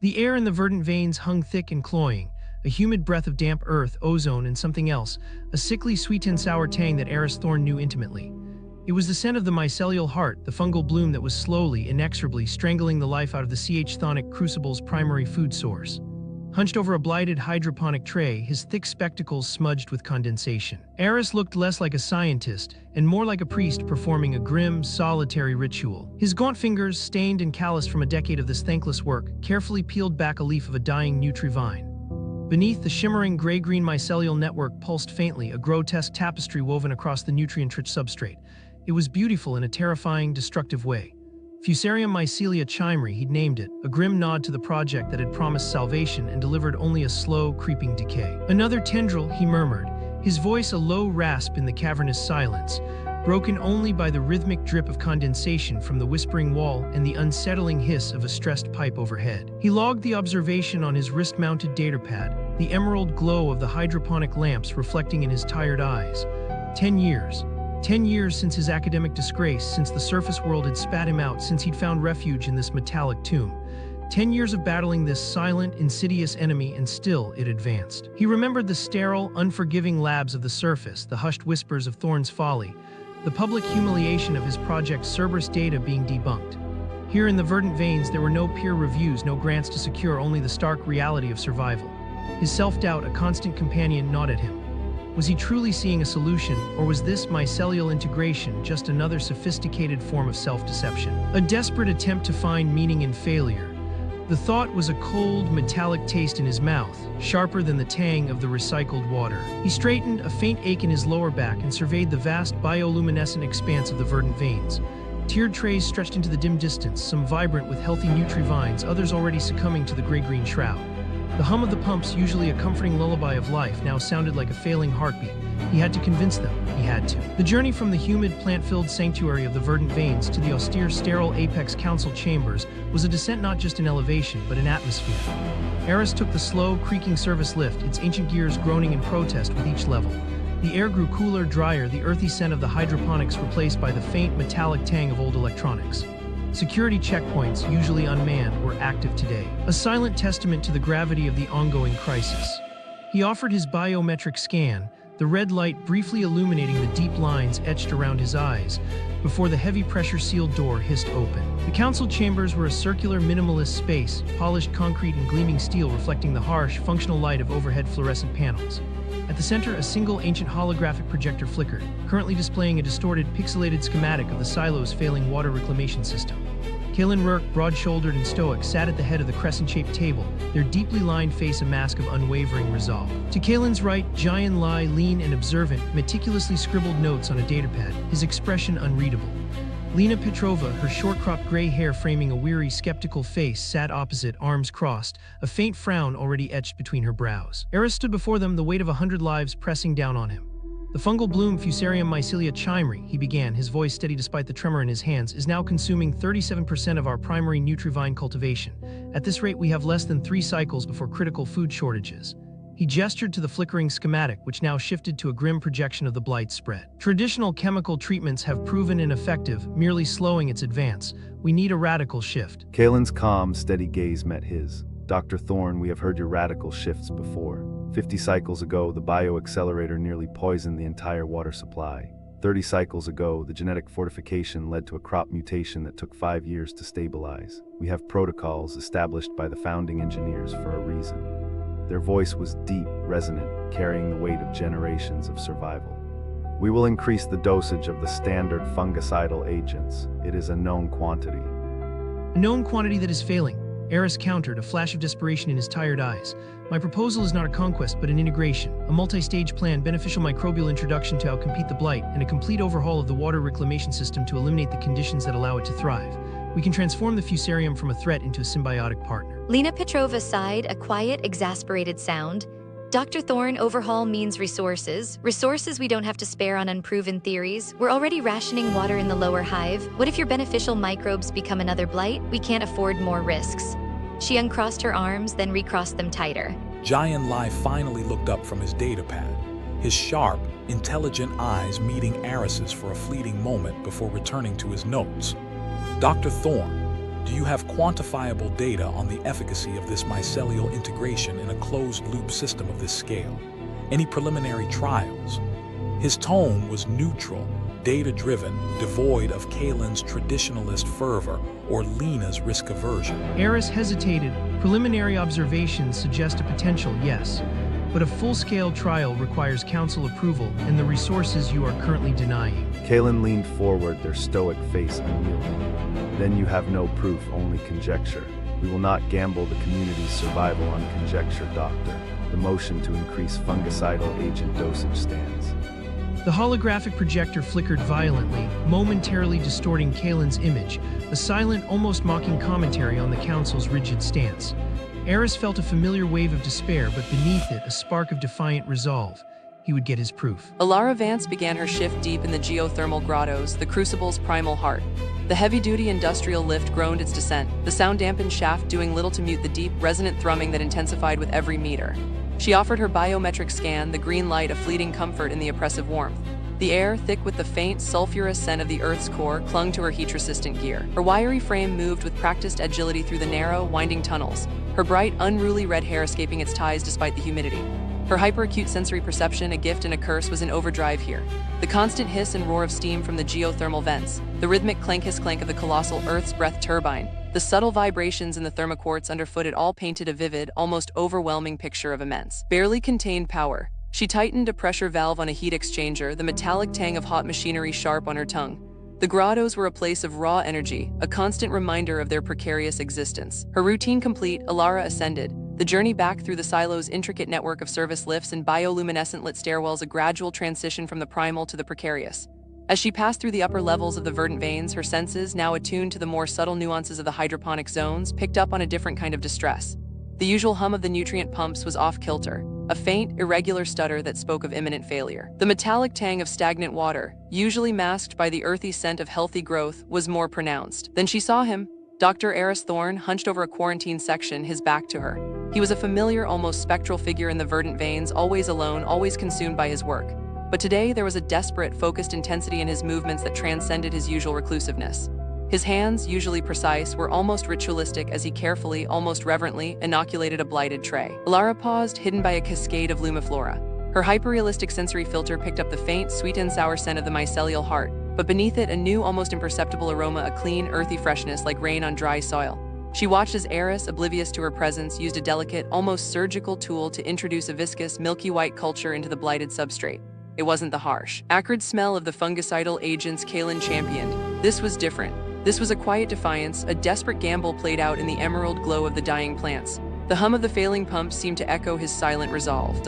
The air in the verdant veins hung thick and cloying, a humid breath of damp earth, ozone, and something else, a sickly sweet and sour tang that Eris Thorne knew intimately. It was the scent of the mycelial heart, the fungal bloom that was slowly, inexorably strangling the life out of the chthonic crucible's primary food source. Hunched over a blighted hydroponic tray, his thick spectacles smudged with condensation. Eris looked less like a scientist and more like a priest performing a grim, solitary ritual. His gaunt fingers, stained and calloused from a decade of this thankless work, carefully peeled back a leaf of a dying Nutrivine. Beneath, the shimmering gray-green mycelial network pulsed faintly, a grotesque tapestry woven across the nutrient-rich substrate. It was beautiful in a terrifying, destructive way. Fusarium mycelia chimeri, he'd named it, a grim nod to the project that had promised salvation and delivered only a slow, creeping decay. Another tendril, he murmured, his voice a low rasp in the cavernous silence, broken only by the rhythmic drip of condensation from the whispering wall and the unsettling hiss of a stressed pipe overhead. He logged the observation on his wrist-mounted datapad, the emerald glow of the hydroponic lamps reflecting in his tired eyes. 10 years. 10 years since his academic disgrace, since the surface world had spat him out, since he'd found refuge in this metallic tomb. 10 years of battling this silent, insidious enemy, and still it advanced. He remembered the sterile, unforgiving labs of the surface, the hushed whispers of Thorne's folly, the public humiliation of his project's Cerberus data being debunked. Here in the verdant veins, there were no peer reviews, no grants to secure, only the stark reality of survival. His self-doubt, a constant companion, gnawed at him. Was he truly seeing a solution, or was this mycelial integration just another sophisticated form of self-deception? A desperate attempt to find meaning in failure. The thought was a cold, metallic taste in his mouth, sharper than the tang of the recycled water. He straightened, a faint ache in his lower back, and surveyed the vast bioluminescent expanse of the verdant veins. Tiered trays stretched into the dim distance, some vibrant with healthy Nutrivines, others already succumbing to the gray-green shroud. The hum of the pumps, usually a comforting lullaby of life, now sounded like a failing heartbeat. He had to convince them. He had to. The journey from the humid, plant-filled sanctuary of the verdant veins to the austere, sterile Apex Council chambers was a descent not just in elevation, but in atmosphere. Eris took the slow, creaking service lift, its ancient gears groaning in protest with each level. The air grew cooler, drier, the earthy scent of the hydroponics replaced by the faint, metallic tang of old electronics. Security checkpoints, usually unmanned, were active today, a silent testament to the gravity of the ongoing crisis. He offered his biometric scan, the red light briefly illuminating the deep lines etched around his eyes, before the heavy pressure-sealed door hissed open. The council chambers were a circular, minimalist space, polished concrete and gleaming steel reflecting the harsh, functional light of overhead fluorescent panels. At the center, a single ancient holographic projector flickered, currently displaying a distorted, pixelated schematic of the silo's failing water reclamation system. Kalen Rourke, broad-shouldered and stoic, sat at the head of the crescent-shaped table, their deeply lined face a mask of unwavering resolve. To Kalen's right, Jian Lai, lean and observant, meticulously scribbled notes on a datapad, his expression unreadable. Lena Petrova, her short-cropped gray hair framing a weary, skeptical face, sat opposite, arms crossed, a faint frown already etched between her brows. Eris stood before them, the weight of 100 lives pressing down on him. The fungal bloom Fusarium mycelia chimeri, he began, his voice steady despite the tremor in his hands, is now consuming 37% of our primary Nutrivine cultivation. At this rate, we have less than 3 cycles before critical food shortages. He gestured to the flickering schematic, which now shifted to a grim projection of the blight spread. Traditional chemical treatments have proven ineffective, merely slowing its advance. We need a radical shift. Kalen's calm, steady gaze met his. Dr. Thorne, we have heard your radical shifts before. 50 cycles ago, the bioaccelerator nearly poisoned the entire water supply. 30 cycles ago, the genetic fortification led to a crop mutation that took 5 years to stabilize. We have protocols established by the founding engineers for a reason. Their voice was deep, resonant, carrying the weight of generations of survival. We will increase the dosage of the standard fungicidal agents. It is a known quantity. A known quantity that is failing. Eris countered, a flash of desperation in his tired eyes. My proposal is not a conquest, but an integration, a multi-stage plan, beneficial microbial introduction to outcompete the blight, and a complete overhaul of the water reclamation system to eliminate the conditions that allow it to thrive. We can transform the Fusarium from a threat into a symbiotic partner. Lena Petrova sighed, a quiet, exasperated sound. Dr. Thorne, overhaul means resources. Resources we don't have to spare on unproven theories. We're already rationing water in the lower hive. What if your beneficial microbes become another blight? We can't afford more risks. She uncrossed her arms, then recrossed them tighter. Jian Lai finally looked up from his datapad, his sharp, intelligent eyes meeting Eris's for a fleeting moment before returning to his notes. Dr. Thorne, Do you have quantifiable data on the efficacy of this mycelial integration in a closed-loop system of this scale? Any preliminary trials? His tone was neutral, data-driven, devoid of Kalen's traditionalist fervor or Lena's risk aversion. Eris hesitated. Preliminary observations suggest a potential yes, but a full-scale trial requires council approval and the resources you are currently denying. Kalen leaned forward, their stoic face unyielding. Then you have no proof, only conjecture. We will not gamble the community's survival on conjecture, Doctor. The motion to increase fungicidal agent dosage stands. The holographic projector flickered violently, momentarily distorting Kalen's image, a silent, almost mocking commentary on the council's rigid stance. Eris felt a familiar wave of despair, but beneath it, a spark of defiant resolve. He would get his proof. Alara Vance began her shift deep in the geothermal grottos, the crucible's primal heart. The heavy-duty industrial lift groaned its descent, the sound-dampened shaft doing little to mute the deep, resonant thrumming that intensified with every meter. She offered her biometric scan, the green light a fleeting comfort in the oppressive warmth. The air, thick with the faint, sulfurous scent of the Earth's core, clung to her heat-resistant gear. Her wiry frame moved with practiced agility through the narrow, winding tunnels, her bright, unruly red hair escaping its ties despite the humidity. Her hyper-acute sensory perception, a gift and a curse, was in overdrive here. The constant hiss and roar of steam from the geothermal vents, the rhythmic clank-hiss-clank of the colossal Earth's breath turbine, the subtle vibrations in the thermoquartz underfoot, it all painted a vivid, almost overwhelming picture of immense, barely contained power. She tightened a pressure valve on a heat exchanger, the metallic tang of hot machinery sharp on her tongue. The grottos were a place of raw energy, a constant reminder of their precarious existence. Her routine complete, Alara ascended. The journey back through the silo's intricate network of service lifts and bioluminescent lit stairwells, a gradual transition from the primal to the precarious. As she passed through the upper levels of the verdant veins, her senses, now attuned to the more subtle nuances of the hydroponic zones, picked up on a different kind of distress. The usual hum of the nutrient pumps was off-kilter, a faint, irregular stutter that spoke of imminent failure. The metallic tang of stagnant water, usually masked by the earthy scent of healthy growth, was more pronounced. Then she saw him, Dr. Eris Thorn, hunched over a quarantine section, his back to her. He was a familiar, almost spectral figure in the verdant veins, always alone, always consumed by his work. But today there was a desperate, focused intensity in his movements that transcended his usual reclusiveness. His hands, usually precise, were almost ritualistic as he carefully, almost reverently, inoculated a blighted tray. Alara paused, hidden by a cascade of lumiflora. Her hyper-realistic sensory filter picked up the faint, sweet and sour scent of the mycelial heart, but beneath it a new, almost imperceptible aroma, a clean, earthy freshness like rain on dry soil. She watched as Eris, oblivious to her presence, used a delicate, almost surgical tool to introduce a viscous, milky white culture into the blighted substrate. It wasn't the harsh, acrid smell of the fungicidal agents Kalen championed. This was different. This was a quiet defiance, a desperate gamble played out in the emerald glow of the dying plants. The hum of the failing pumps seemed to echo his silent resolve.